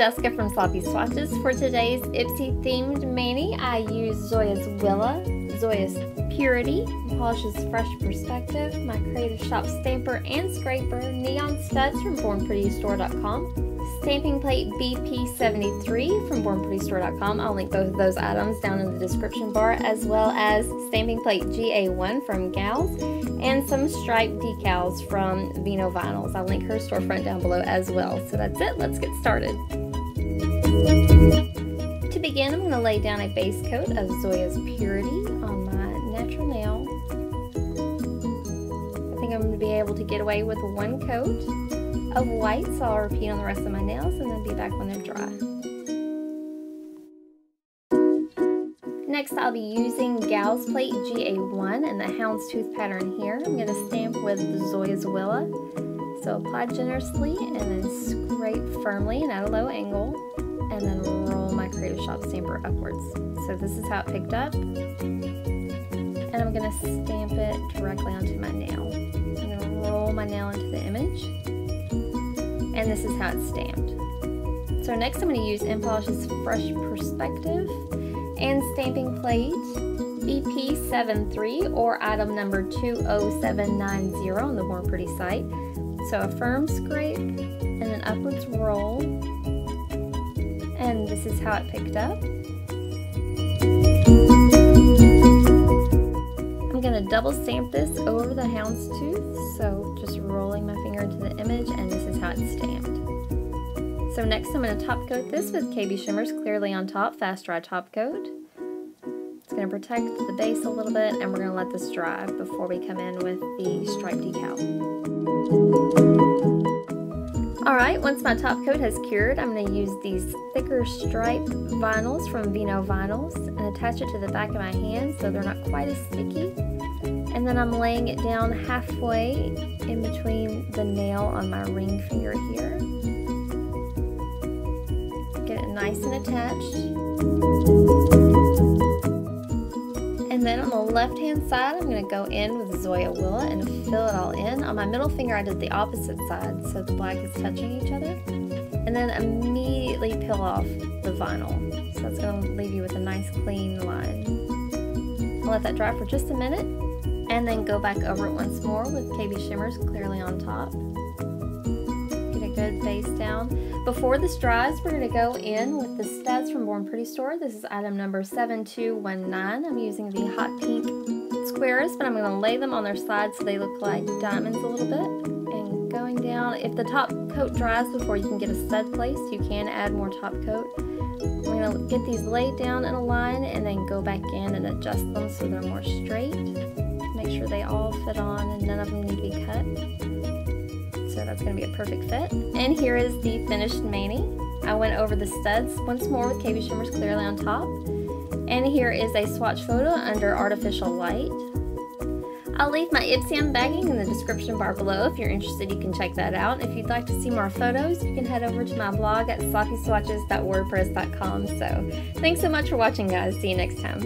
Jessica from Sloppy Swatches. For today's Ipsy themed mani, I use Zoya's Willa, Zoya's Purity, Polish's Fresh Perspective, my Creative Shop stamper and scraper, neon studs from BornPrettyStore.com, stamping plate BP73 from BornPrettyStore.com. I'll link both of those items down in the description bar, as well as stamping plate GA1 from Gals, and some striped decals from Vino Vinyls. I'll link her storefront down below as well. So that's it, let's get started. To begin, I'm going to lay down a base coat of Zoya's Purity on my natural nail. I think I'm going to be able to get away with one coat of white, so I'll repeat on the rest of my nails and then be back when they're dry. Next, I'll be using Gal's Plate GA1 and the Houndstooth pattern here. I'm going to stamp with Zoya's Willa. So apply generously and then scrape firmly and at a low angle, and then roll my Creative Shop stamper upwards. So this is how it picked up. And I'm going to stamp it directly onto my nail. I'm going to roll my nail into the image. And this is how it's stamped. So next I'm going to use Polish's Fresh Perspective and stamping plate BP73 or item number 20790 on the Born Pretty site. So a firm scrape and an upwards roll, and this is how it picked up. I'm going to double stamp this over the Houndstooth, so just rolling my finger into the image, and this is how it's stamped. So next I'm going to top coat this with KB Shimmer's Clearly on Top Fast Dry Top Coat. It's going to protect the base a little bit, and we're going to let this dry before we come in with the stripe decal. Alright, once my top coat has cured, I'm going to use these thicker stripe vinyls from Vino Vinyls and attach it to the back of my hand so they're not quite as sticky. And then I'm laying it down halfway in between the nail on my ring finger here. Get it nice and attached. And then on the left hand side, I'm going to go in with Zoya Willa and fill it all in. On my middle finger, I did the opposite side, so the black is touching each other. And then immediately peel off the vinyl. So that's going to leave you with a nice clean line. I'll let that dry for just a minute, and then go back over it once more with KB Shimmer's Clearly on Top. Get a good base down. Before this dries, we're going to go in with the studs from Born Pretty Store. This is item number 7219. I'm using the hot pink squares, but I'm going to lay them on their sides so they look like diamonds a little bit. And going down, if the top coat dries before you can get a stud placed, you can add more top coat. I'm going to get these laid down in a line and then go back in and adjust them so they're more straight. Make sure they all fit on and none of them need to be cut. So that's going to be a perfect fit. And here is the finished mani. I went over the studs once more with KB Shimmer's Clearly on Top. And here is a swatch photo under Artificial Light. I'll leave my Ipsy unbagging in the description bar below. If you're interested, you can check that out. If you'd like to see more photos, you can head over to my blog at sloppyswatches.wordpress.com. So thanks so much for watching, guys. See you next time.